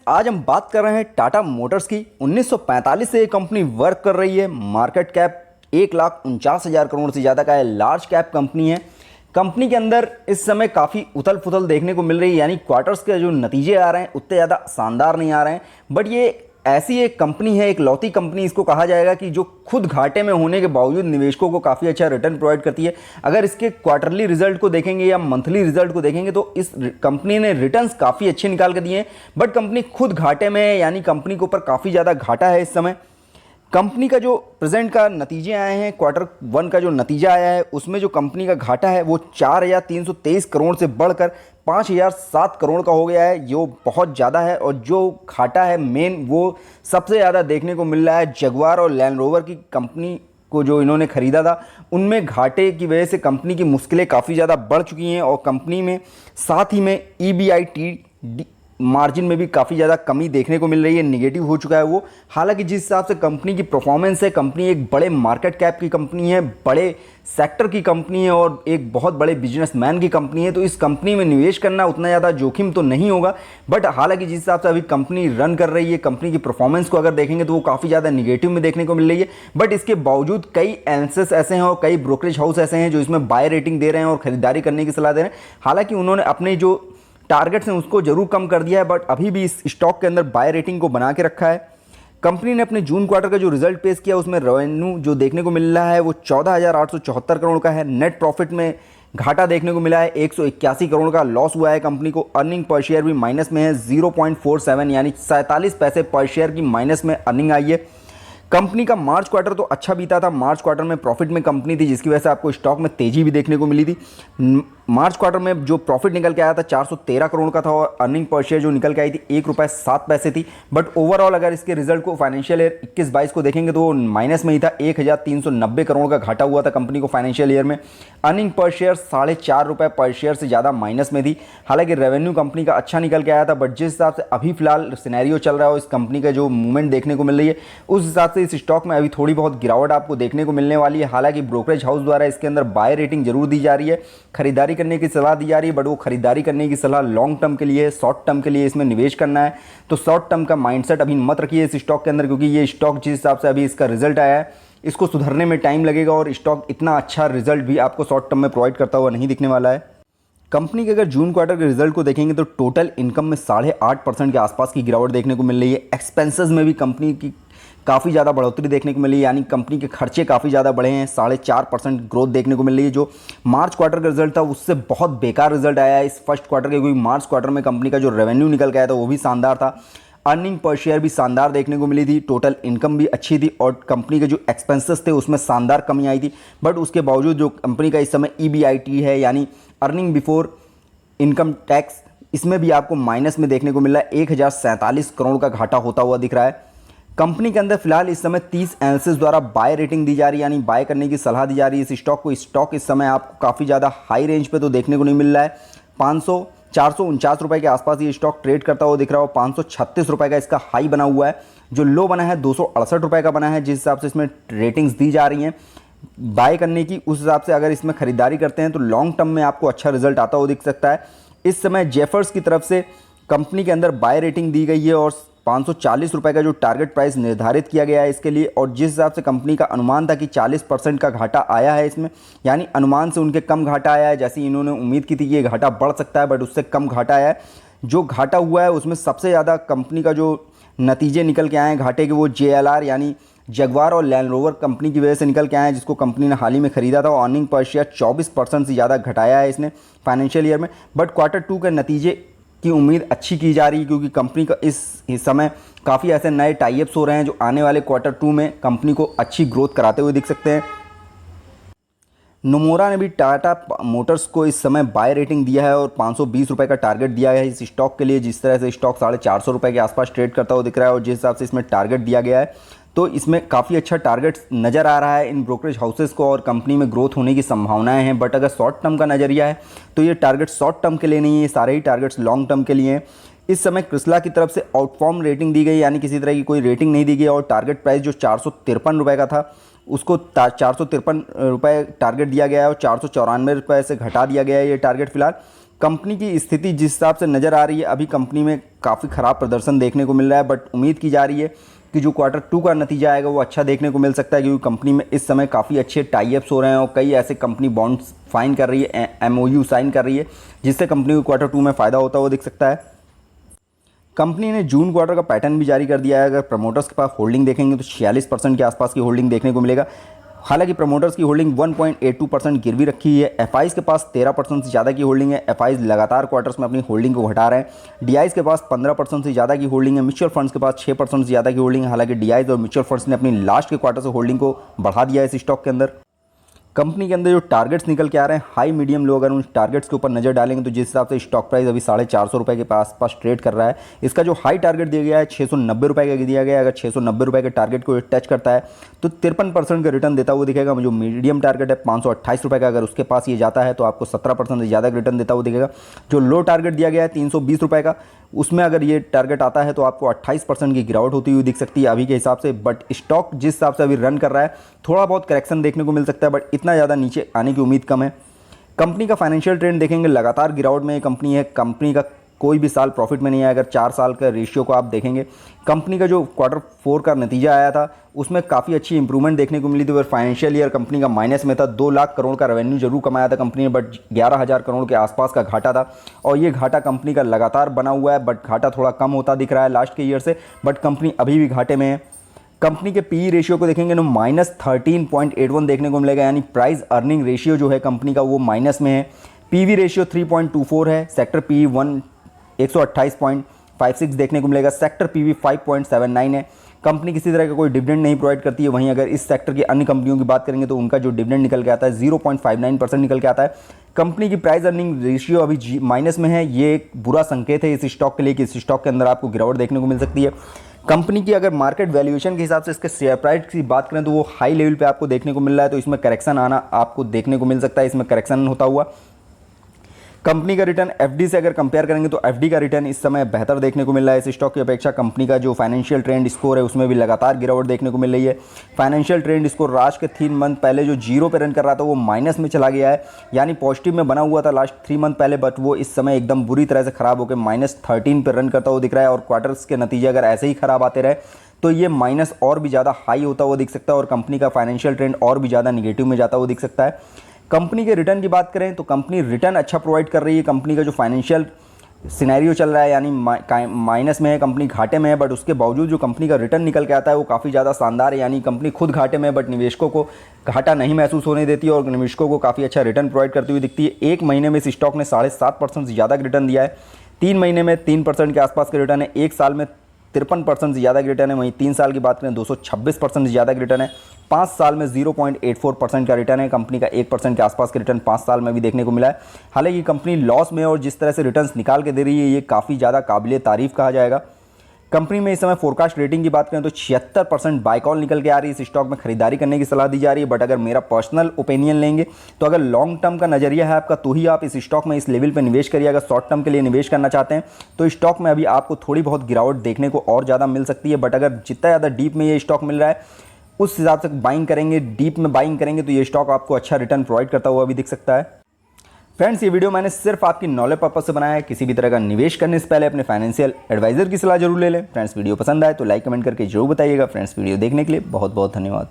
आज हम बात कर रहे हैं टाटा मोटर्स की। 1945 से ये कंपनी वर्क कर रही है। मार्केट कैप 1,49,000 करोड़ से ज़्यादा का है। लार्ज कैप कंपनी है। कंपनी के अंदर इस समय काफ़ी उथल पुथल देखने को मिल रही है, यानी क्वार्टर्स के जो नतीजे आ रहे हैं उतने ज़्यादा शानदार नहीं आ रहे हैं। बट ये ऐसी एक कंपनी है, एक लौती कंपनी इसको कहा जाएगा कि जो खुद घाटे में होने के बावजूद निवेशकों को काफ़ी अच्छा रिटर्न प्रोवाइड करती है। अगर इसके क्वार्टरली रिजल्ट को देखेंगे या मंथली रिजल्ट को देखेंगे तो इस कंपनी ने रिटर्न्स काफ़ी अच्छे निकाल कर दिए हैं। बट कंपनी खुद घाटे में है, यानी कंपनी के ऊपर काफ़ी ज़्यादा घाटा है इस समय। कंपनी का जो प्रेजेंट का नतीजे आए हैं, Q1 का जो नतीजा आया है उसमें जो कंपनी का घाटा है वो 4,323 करोड़ से बढ़कर 5,007 करोड़ का हो गया है, जो बहुत ज़्यादा है। और जो घाटा है मेन वो सबसे ज़्यादा देखने को मिल रहा है जगुआर और लैंड रोवर की कंपनी को जो इन्होंने ख़रीदा था उनमें घाटे की वजह से कंपनी की मुश्किलें काफ़ी ज़्यादा बढ़ चुकी हैं। और कंपनी में साथ ही में EBIT मार्जिन में भी काफ़ी ज़्यादा कमी देखने को मिल रही है, निगेटिव हो चुका है वो। हालांकि जिस हिसाब से कंपनी की परफॉर्मेंस है, कंपनी एक बड़े मार्केट कैप की कंपनी है, बड़े सेक्टर की कंपनी है और एक बहुत बड़े बिजनेसमैन की कंपनी है, तो इस कंपनी में निवेश करना उतना ज़्यादा जोखिम तो नहीं होगा। बट हालांकि जिस हिसाब से अभी कंपनी रन कर रही है, कंपनी की परफॉर्मेंस को अगर देखेंगे तो वो काफ़ी ज़्यादा निगेटिव में देखने को मिल रही है। बट इसके बावजूद कई एनालिसिस ऐसे हैं और कई ब्रोकरेज हाउस ऐसे हैं जो इसमें बाय रेटिंग दे रहे हैं और खरीदारी करने की सलाह दे रहे हैं। हालांकि उन्होंने अपने जो टारगेट्स हैं उसको जरूर कम कर दिया है, बट अभी भी इस स्टॉक के अंदर बाय रेटिंग को बना के रखा है। कंपनी ने अपने जून क्वार्टर का जो रिजल्ट पेश किया उसमें रेवेन्यू जो देखने को मिल रहा है वो 14,874 करोड़ का है। नेट प्रॉफिट में घाटा देखने को मिला है, 181 करोड़ का लॉस हुआ है कंपनी को। अर्निंग पर शेयर भी माइनस में है, 0.47 यानी 47 पैसे पर शेयर की माइनस में अर्निंग आई है। कंपनी का मार्च क्वार्टर तो अच्छा बीता था। मार्च क्वार्टर में प्रॉफिट में कंपनी थी, जिसकी वजह से आपको स्टॉक में तेजी भी देखने को मिली थी। मार्च क्वार्टर में जो प्रॉफिट निकल के आया था 413 करोड़ का था और अर्निंग पर शेयर जो निकल के आई थी 1 रुपये 7 पैसे थी। बट ओवरऑल अगर इसके रिजल्ट को फाइनेंशियल ईयर 21-22 को देखेंगे तो माइनस में ही था। 1,390 करोड़ का घाटा हुआ था कंपनी को फाइनेंशियल ईयर में। अर्निंग पर शेयर 4.5 रुपये पर शेयर से ज़्यादा माइनस में थी। हालांकि रेवेन्यू कंपनी का अच्छा निकल के आया था, बट जिस हिसाब से अभी फिलहाल सिनेरियो चल रहा है और इस कंपनी का जो मूवमेंट देखने को मिल रही है उस हिसाब से इस स्टॉक में अभी थोड़ी बहुत गिरावट आपको देखने को मिलने वाली है। हालांकि ब्रोकरेज हाउस द्वारा इसके अंदर बाय रेटिंग जरूर दी जा रही है, खरीदारी करने की सलाह दी जा रही है, बट वो खरीदारी करने की सलाह लॉन्ग टर्म के लिए, शॉर्ट टर्म के लिए इसमें निवेश करना है। तो शॉर्ट टर्म का माइंडसेट अभी मत रखिए इस स्टॉक के अंदर, क्योंकि ये स्टॉक जिस हिसाब से अभी इसका रिजल्ट आया है इसको सुधरने में टाइम लगेगा और स्टॉक इतना अच्छा रिजल्ट भी आपको शॉर्ट टर्म में प्रोवाइड करता हुआ नहीं दिखने वाला है। कंपनी के अगर जून क्वार्टर के रिजल्ट को देखेंगे तो टोटल इनकम में 8.5% के आसपास की गिरावट देखने को मिल रही है। एक्सपेंसेस में भी कंपनी की काफ़ी ज़्यादा बढ़ोतरी देखने को मिली है, यानी कंपनी के खर्चे काफ़ी ज़्यादा बढ़े हैं। 4.5% ग्रोथ देखने को मिल रही है। जो मार्च क्वार्टर का रिजल्ट था उससे बहुत बेकार रिजल्ट आया है इस फर्स्ट क्वार्टर के, क्योंकि मार्च क्वार्टर में कंपनी का जो रेवेन्यू निकल के आया था वो भी शानदार था। अर्निंग पर शेयर भी शानदार देखने को मिली थी, टोटल इनकम भी अच्छी थी और कंपनी के जो एक्सपेंसेस थे उसमें शानदार कमी आई थी। बट उसके बावजूद जो कंपनी का इस समय EBIT है, यानी अर्निंग बिफोर इनकम टैक्स, इसमें भी आपको माइनस में देखने को मिल रहा है। 1,047 करोड़ का घाटा होता हुआ दिख रहा है। कंपनी के अंदर फिलहाल इस समय 30 एनालिसिस द्वारा बाय रेटिंग दी जा रही है, यानी बाय करने की सलाह दी जा रही है इस स्टॉक को। स्टॉक इस समय आपको काफ़ी ज़्यादा हाई रेंज पे तो देखने को नहीं मिल रहा है। 449 रुपये के आसपास ये स्टॉक ट्रेड करता हुआ दिख रहा है और 536 रुपये का इसका हाई बना हुआ है। जो लो बना है 268 रुपये का बना है, जिस हिसाब से इसमें रेटिंग्स दी जा रही हैं बाय करने की, उस हिसाब से अगर इसमें खरीदारी करते हैं तो लॉन्ग टर्म में आपको अच्छा रिजल्ट आता हुआ दिख सकता है। इस समय जेफर्स की तरफ से कंपनी के अंदर बाय रेटिंग दी गई है और 540 रुपये का जो टारगेट प्राइस निर्धारित किया गया है इसके लिए। और जिस हिसाब से कंपनी का अनुमान था कि 40% का घाटा आया है इसमें, यानी अनुमान से उनके कम घाटा आया है। जैसे इन्होंने उम्मीद की थी कि ये घाटा बढ़ सकता है, बट उससे कम घाटा आया है। जो घाटा हुआ है उसमें सबसे ज़्यादा कंपनी का जो नतीजे निकल के आए हैं घाटे के वो JLR यानी जगुआर और लैंड रोवर कंपनी की वजह से निकल के आए हैं, जिसको कंपनी ने हाल ही में खरीदा था। और अर्निंग पर शेयर 24% से ज़्यादा घटाया है इसने फाइनेंशियल ईयर में। बट Q2 के नतीजे की उम्मीद अच्छी की जा रही है, क्योंकि कंपनी का इस समय काफ़ी ऐसे नए टाइप्स हो रहे हैं जो आने वाले Q2 में कंपनी को अच्छी ग्रोथ कराते हुए दिख सकते हैं। नोमोरा ने भी टाटा मोटर्स को इस समय बाय रेटिंग दिया है और 520 रुपये का टारगेट दिया है इस स्टॉक के लिए। जिस तरह से स्टॉक 450 रुपये के आसपास ट्रेड करता हुआ दिख रहा है और जिस हिसाब से इसमें टारगेट दिया गया है तो इसमें काफ़ी अच्छा टारगेट नज़र आ रहा है इन ब्रोकरेज हाउसेस को और कंपनी में ग्रोथ होने की संभावनाएं हैं। बट अगर शॉर्ट टर्म का नज़रिया है तो ये टारगेट शॉर्ट टर्म के लिए नहीं है, सारे ही टारगेट्स लॉन्ग टर्म के लिए हैं। इस समय क्रिस्ला की तरफ से आउटफॉर्म रेटिंग दी गई, यानी किसी तरह की कोई रेटिंग नहीं दी गई और टारगेट प्राइस जो 453 रुपये का था उसको 453 रुपये टारगेट दिया गया है और 494 रुपये से घटा दिया गया है ये टारगेट फिलहाल। कंपनी की स्थिति जिस हिसाब से नज़र आ रही है, अभी कंपनी में काफ़ी ख़राब प्रदर्शन देखने को मिल रहा है, बट उम्मीद की जा रही है कि जो Q2 का नतीजा आएगा वो अच्छा देखने को मिल सकता है, क्योंकि कंपनी में इस समय काफ़ी अच्छे टाई अप्स हो रहे हैं और कई ऐसे कंपनी बॉन्ड्स फाइन कर रही है, MOU साइन कर रही है, जिससे कंपनी को Q2 में फ़ायदा होता हुआ दिख सकता है। कंपनी ने जून क्वार्टर का पैटर्न भी जारी कर दिया है। अगर प्रमोटर्स के पास होल्डिंग देखेंगे तो 46% के आसपास की होल्डिंग देखने को मिलेगा। हालांकि प्रमोटर्स की होल्डिंग 1.82% गिरवी रखी है। एफआईज के पास 13% से ज़्यादा की होल्डिंग है। एफआईज लगातार क्वार्टर्स में अपनी होल्डिंग को घटा रहे हैं। डीआईज के पास 15% से ज़्यादा की होल्डिंग है। म्यूचुअल फंड्स के पास 6% से ज़्यादा की होल्डिंग है। हालांकि डीआईज और म्यूचुअल फंड्स ने अपनी लास्ट के क्वार्टर से होल्डिंग को बढ़ा दिया है इस स्टॉक के अंदर। कंपनी के अंदर जो टारगेट्स निकल के आ रहे हैं, हाई मीडियम लो, अगर उन टारगेट्स के ऊपर नज़र डालेंगे तो जिस हिसाब से स्टॉक प्राइस अभी 450 रुपये के आसपास ट्रेड कर रहा है, इसका जो हाई टारगेट दिया गया है 690 रुपये का दिया गया है। अगर 690 रुपये के टारगेट को टच करता है तो 53% का रिटर्न देता हुआ दिखेगा। जो मीडियम टारगेट है 528 रुपये का, अगर उसके पास ये जाता है तो आपको 17% से ज़्यादा रिटर्न देता हुआ दिखेगा। जो लो टारगेट दिया गया है 320 रुपये का, उसमें अगर ये टारगेट आता है तो आपको 28% की गिरावट होती हुई दिख सकती है अभी के हिसाब से। बट स्टॉक जिस हिसाब से अभी रन कर रहा है, थोड़ा बहुत करेक्शन देखने को मिल सकता है, बट इतना ज़्यादा नीचे आने की उम्मीद कम है। कंपनी का फाइनेंशियल ट्रेंड देखेंगे, लगातार गिरावट में ये कंपनी है। कंपनी का कोई भी साल प्रॉफिट में नहीं आया। अगर 4 साल का रेशियो को आप देखेंगे, कंपनी का जो Q4 का नतीजा आया था उसमें काफ़ी अच्छी इंप्रूवमेंट देखने को मिली थी। और फाइनेंशियल ईयर कंपनी का माइनस में था। 2 लाख करोड़ का रेवेन्यू जरूर कमाया था कंपनी ने, बट 11,000 करोड़ के आसपास का घाटा था। और ये घाटा कंपनी का लगातार बना हुआ है, बट घाटा थोड़ा कम होता दिख रहा है लास्ट के ईयर से, बट कंपनी अभी भी घाटे में है। कंपनी के पीई रेशियो को देखेंगे तो -13.81 देखने को मिलेगा, यानी प्राइस अर्निंग रेशियो जो है कंपनी का वो माइनस में है। पीवी रेशियो 3.24 है। सेक्टर पीई 128.56 देखने को मिलेगा। सेक्टर पीवी 5.79 है। कंपनी किसी तरह का कोई डिविडेंड नहीं प्रोवाइड करती है। वहीं अगर इस सेक्टर की अन्य कंपनियों की बात करेंगे तो उनका जो डिविडेंड निकल के आता है 0.59% निकल के आता है। कंपनी की प्राइस अर्निंग रेशियो अभी माइनस में है। ये एक बुरा संकेत है इस स्टॉक के लिए कि इस स्टॉक के अंदर आपको गिरावट देखने को मिल सकती है। कंपनी की अगर मार्केट वैल्यूएशन के हिसाब से इसके शेयर प्राइस की बात करें तो वो हाई लेवल पे आपको देखने को मिल रहा है, तो इसमें करेक्शन आना आपको देखने को मिल सकता है। इसमें करेक्शन होता हुआ कंपनी का रिटर्न एफडी से अगर कंपेयर करेंगे तो एफडी का रिटर्न इस समय बेहतर देखने को मिल रहा है इस स्टॉक की अपेक्षा। कंपनी का जो फाइनेंशियल ट्रेंड स्कोर है उसमें भी लगातार गिरावट देखने को मिल रही है। फाइनेंशियल ट्रेंड स्कोर लास्ट के 3 मंथ पहले जो 0 पे रन कर रहा था वो माइनस में चला गया है, यानी पॉजिटिव में बना हुआ था लास्ट 3 मंथ पहले, बट वो इस समय एकदम बुरी तरह से खराब होकर -13 पे रन करता हुआ दिख रहा है। और क्वार्टर्स के नतीजे अगर ऐसे ही खराब आते रहे तो ये माइनस और भी ज़्यादा हाई होता हुआ दिख सकता है और कंपनी का फाइनेंशियल ट्रेंड और भी ज़्यादा निगेटिव में जाता हुआ दिख सकता है। कंपनी के रिटर्न की बात करें तो कंपनी रिटर्न अच्छा प्रोवाइड कर रही है। कंपनी का जो फाइनेंशियल सिनेरियो चल रहा है यानी माइनस में है, कंपनी घाटे में है, बट उसके बावजूद जो कंपनी का रिटर्न निकल के आता है वो काफ़ी ज़्यादा शानदार है। यानी कंपनी खुद घाटे में है बट निवेशकों को घाटा नहीं महसूस होने देती है और निवेशकों को काफ़ी अच्छा रिटर्न प्रोवाइड करती हुई दिखती है। 1 महीने में इस स्टॉक ने 7.5% से ज़्यादा रिटर्न दिया है। 3 महीने में 3% के आसपास का रिटर्न है। 1 साल में 53% से ज़्यादा का रिटर्न है। वहीं 3 साल की बात करें 226% से ज़्यादा का रिटर्न है। 5 साल में 0.84% का रिटर्न है। कंपनी का 1% के आसपास का रिटर्न 5 साल में भी देखने को मिला है। हालांकि कंपनी लॉस में और जिस तरह से रिटर्न्स निकाल के दे रही है ये काफ़ी ज़्यादा काबिले तारीफ कहा जाएगा। कंपनी में इस समय फोरकास्ट रेटिंग की बात करें तो 76% बाय कॉल निकल के आ रही है। इस स्टॉक में खरीदारी करने की सलाह दी जा रही है, बट अगर मेरा पर्सनल ओपिनियन लेंगे तो अगर लॉन्ग टर्म का नजरिया है आपका तो ही आप इस स्टॉक में इस लेवल पे निवेश करिए। अगर शॉर्ट टर्म के लिए निवेश करना चाहते हैं तो स्टॉक में अभी आपको थोड़ी बहुत गिरावट देखने को और ज़्यादा मिल सकती है, बट अगर जितना ज़्यादा डीप में ये स्टॉक मिल रहा है उस हिसाब से बाइंग करेंगे, डीप में बाइंग करेंगे तो ये स्टॉक आपको अच्छा रिटर्न प्रोवाइड करता हुआ भी दिख सकता है। फ्रेंड्स, ये वीडियो मैंने सिर्फ आपकी नॉलेज पर्पज से बनाया है। किसी भी तरह का निवेश करने से पहले अपने फाइनेंशियल एडवाइजर की सलाह जरूर ले लें। फ्रेंड्स, वीडियो पसंद आए तो लाइक कमेंट करके जरूर बताइएगा। फ्रेंड्स, वीडियो देखने के लिए बहुत बहुत धन्यवाद।